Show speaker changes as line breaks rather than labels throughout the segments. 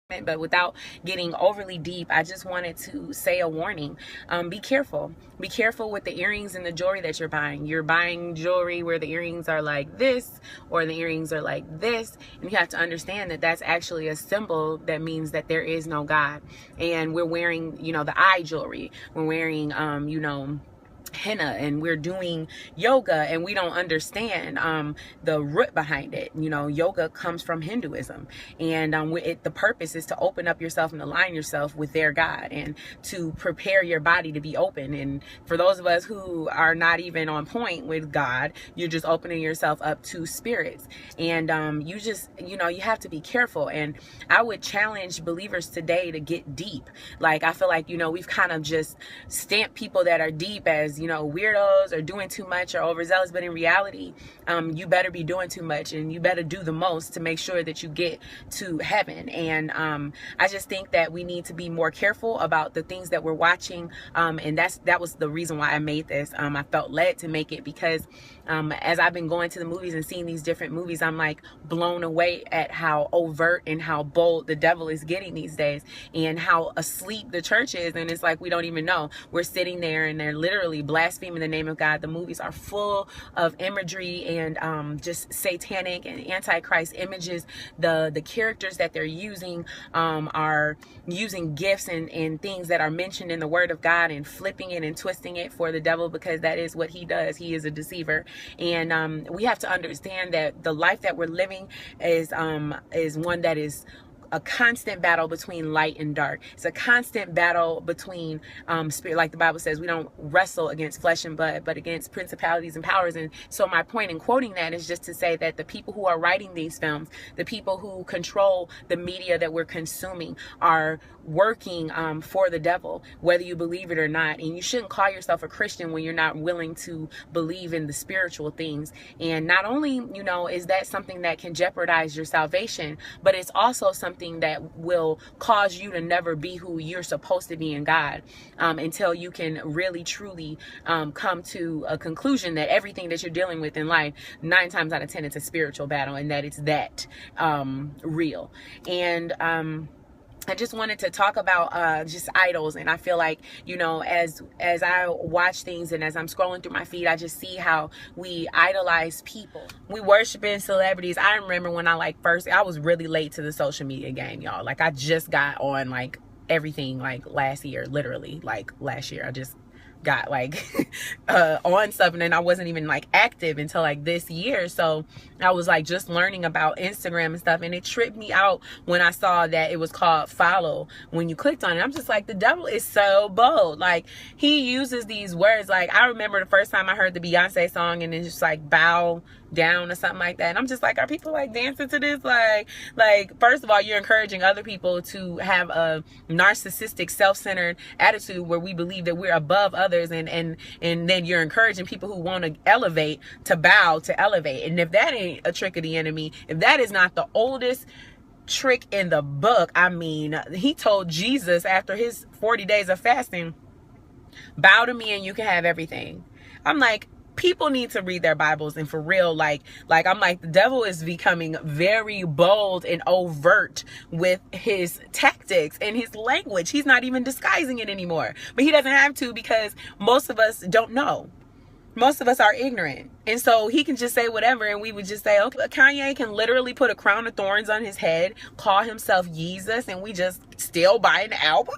But without getting overly deep, I just wanted to say a warning. Be careful. Be careful with the earrings and the jewelry that you're buying. You're buying jewelry where the earrings are like this or the earrings are like this. And you have to understand that that's actually a symbol that means that there is no God. And we're wearing, the eye jewelry. We're wearing, henna, and we're doing yoga, and we don't understand the root behind it. Yoga comes from Hinduism, and the purpose is to open up yourself and align yourself with their God, and to prepare your body to be open. And for those of us who are not even on point with God, you're just opening yourself up to spirits, and you have to be careful. And I would challenge believers today to get deep. Like, I feel like we've kind of just stamped people that are deep as weirdos or doing too much or overzealous, but in reality, you better be doing too much, and you better do the most to make sure that you get to heaven. And I just think that we need to be more careful about the things that we're watching, and that was the reason why I made this. I felt led to make it because as I've been going to the movies and seeing these different movies, I'm like blown away at how overt and how bold the devil is getting these days, and how asleep the church is. And it's like we don't even know. We're sitting there and they're literally blaspheming the name of God. The movies are full of imagery and just satanic and antichrist images. The characters that they're using are using gifts and things that are mentioned in the Word of God and flipping it and twisting it for the devil, because that is what he does. He is a deceiver. And we have to understand that the life that we're living is one that is a constant battle between light and dark. It's a constant battle between spirit. Like the Bible says, we don't wrestle against flesh and blood, but against principalities and powers. And so my point in quoting that is just to say that the people who are writing these films, the people who control the media that we're consuming, are working for the devil, whether you believe it or not. And you shouldn't call yourself a Christian when you're not willing to believe in the spiritual things. And not only, is that something that can jeopardize your salvation, but it's also something that will cause you to never be who you're supposed to be in God, until you can really truly come to a conclusion that everything that you're dealing with in life, 9 times out of 10, it's a spiritual battle, and that it's that real. And I just wanted to talk about just idols. And I feel like, as I watch things and as I'm scrolling through my feed, I just see how we idolize people. We worshiping celebrities. I remember when I was really late to the social media game, y'all. Like, I just got on everything last year, literally last year. I just got on something, and I wasn't even active until this year. So I was just learning about Instagram and stuff, and it tripped me out when I saw that it was called follow when you clicked on it. I'm just like, the devil is so bold. He uses these words. I remember the first time I heard the Beyonce song, and it's just bow down or something like that, and I'm just like, are people dancing to this? First of all, you're encouraging other people to have a narcissistic, self-centered attitude where we believe that we're above others, and then you're encouraging people who want to elevate to bow to elevate. And if that ain't a trick of the enemy, if that is not the oldest trick in the book, he told Jesus after his 40 days of fasting, bow to me and you can have everything. I'm like, people need to read their Bibles, and for real, I'm like, the devil is becoming very bold and overt with his tactics and his language. He's not even disguising it anymore, but he doesn't have to, because most of us don't know. Most of us are ignorant. And so he can just say whatever, and we would just say, okay. Kanye can literally put a crown of thorns on his head, call himself Jesus, and we just still buy an album.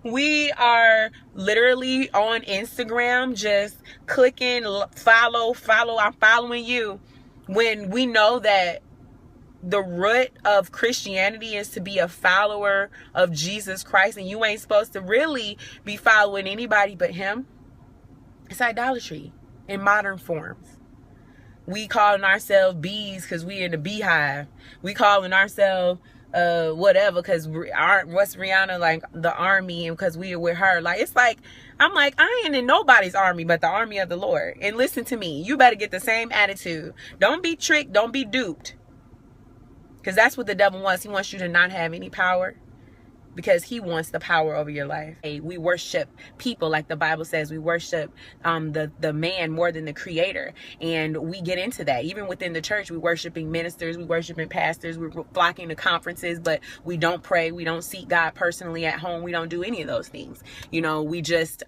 We are literally on Instagram just clicking follow, I'm following you, when we know that the root of Christianity is to be a follower of Jesus Christ, and you ain't supposed to really be following anybody but him. It's idolatry in modern forms. We calling ourselves bees because we in the beehive. We calling ourselves whatever because what's Rihanna, the army, and because we are with her. I'm like, I ain't in nobody's army but the army of the Lord. And listen to me, you better get the same attitude. Don't be tricked, don't be duped, because that's what the devil wants. He wants you to not have any power. because he wants the power over your life. We worship people, like the Bible says. We worship the man more than the creator, and we get into that even within the church. We worshiping ministers, we worshiping pastors, we're flocking to conferences, but we don't pray, we don't seek God personally at home, we don't do any of those things. We just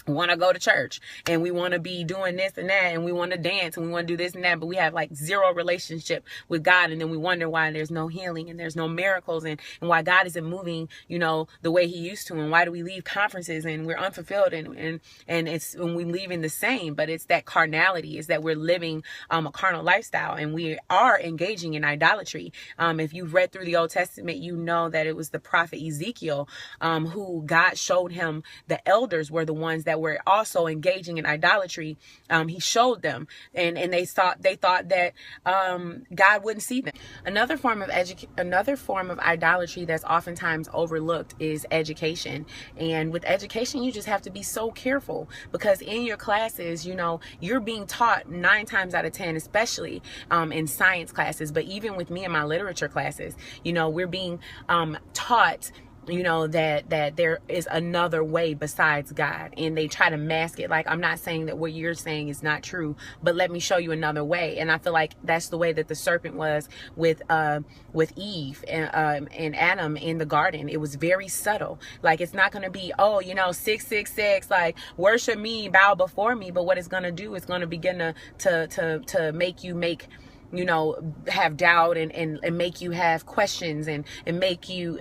want to go to church, and we want to be doing this and that, and we want to dance, and we want to do this and that, but we have like zero relationship with God. And then we wonder why there's no healing and there's no miracles, and why God isn't moving the way he used to, and why do we leave conferences and we're unfulfilled, and it's when we leaving the same. But it's that carnality, is that we're living a carnal lifestyle, and we are engaging in idolatry. If you've read through the Old Testament, you know that it was the prophet Ezekiel who God showed him the elders were the ones that were also engaging in idolatry. He showed them, and they thought that God wouldn't see them. Another form of idolatry that's oftentimes overlooked is education. And with education, you just have to be so careful, because in your classes, you're being taught 9 times out of 10, especially in science classes, but even with me in my literature classes, we're being taught that there is another way besides God, and they try to mask it. Like, I'm not saying that what you're saying is not true, but let me show you another way. And I feel like that's the way that the serpent was with Eve and Adam in the garden. It was very subtle. Like, it's not going to be 666, like, worship me, bow before me. But what it's going to do is going to begin to make you have doubt, and make you have questions, and make you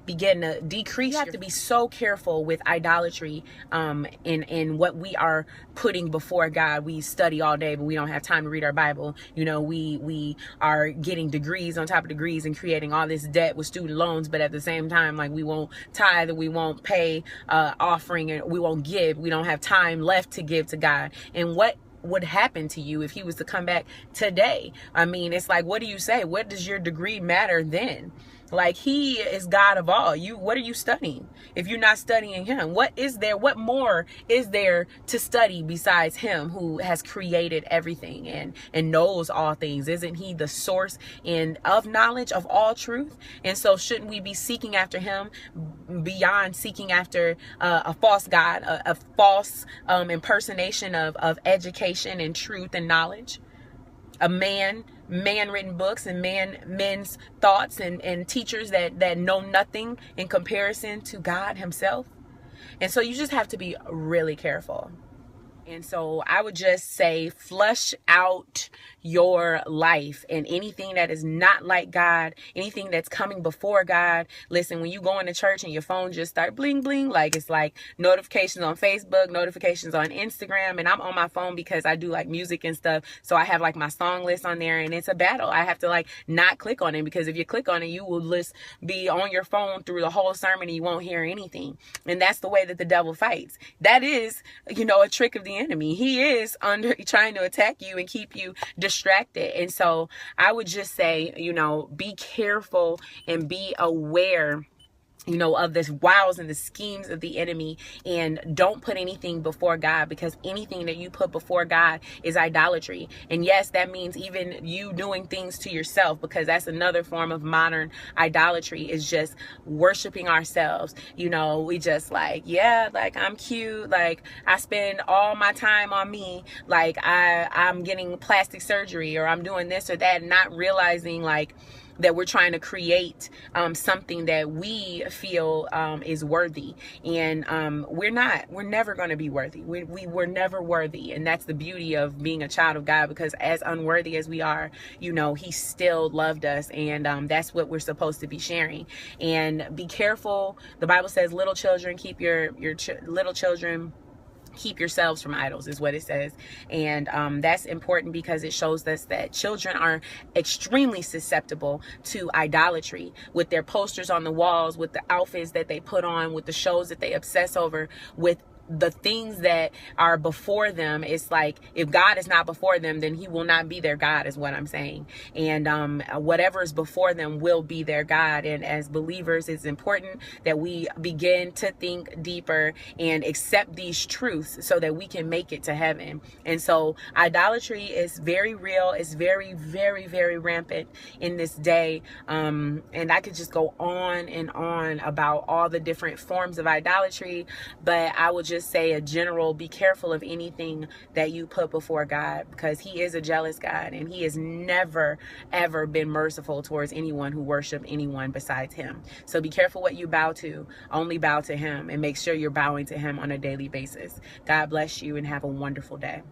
begin to decrease. You have to be so careful with idolatry in what we are putting before God. We study all day, but we don't have time to read our Bible. We are getting degrees on top of degrees and creating all this debt with student loans, but at the same time, like, we won't tithe, we won't pay offering, and we won't give. We don't have time left to give to God. And what would happen to you if he was to come back today? I mean, it's like, what do you say? What does your degree matter then? Like, he is God of all. What are you studying if you're not studying him? What more is there to study besides him who has created everything and knows all things? Isn't he the source of knowledge of all truth? And so shouldn't we be seeking after him beyond seeking after a false God, a false impersonation of education and truth and knowledge? A man-written books and men's thoughts and teachers that know nothing in comparison to God himself. And so you just have to be really careful. And so I would just say, flush out your life, and anything that is not like God, anything that's coming before God. Listen, when you go into church and your phone just start bling bling, like, it's like notifications on Facebook, notifications on Instagram, and I'm on my phone because I do like music and stuff, so I have like my song list on there, and it's a battle. I have to like not click on it, because if you click on it, you will just be on your phone through the whole sermon and you won't hear anything. And that's the way that the devil fights. That is a trick of the enemy. He is trying to attack you and keep you distracted. And so I would just say, be careful and be aware of the wiles and the schemes of the enemy, and don't put anything before God, because anything that you put before God is idolatry. And yes, that means even you doing things to yourself, because that's another form of modern idolatry, is just worshiping ourselves. We just like, I'm cute, like, I spend all my time on me, like I'm getting plastic surgery, or I'm doing this or that, not realizing like that we're trying to create something that we feel is worthy. And we're never going to be worthy. We were never worthy. And that's the beauty of being a child of God, because as unworthy as we are, he still loved us. And that's what we're supposed to be sharing. And be careful. The Bible says, little children, keep your little children, keep yourselves from idols, is what it says. And that's important, because it shows us that children are extremely susceptible to idolatry, with their posters on the walls, with the outfits that they put on, with the shows that they obsess over, with the things that are before them, it's like, if God is not before them, then he will not be their God, is what I'm saying. And whatever is before them will be their God. And as believers, it's important that we begin to think deeper and accept these truths so that we can make it to heaven. And so idolatry is very real. It's very, very, very rampant in this day. And I could just go on and on about all the different forms of idolatry, but I would just say a general, be careful of anything that you put before God, because he is a jealous God, and he has never, ever been merciful towards anyone who worship anyone besides him. So be careful what you bow to. Only bow to him, and make sure you're bowing to him on a daily basis. God bless you, and have a wonderful day.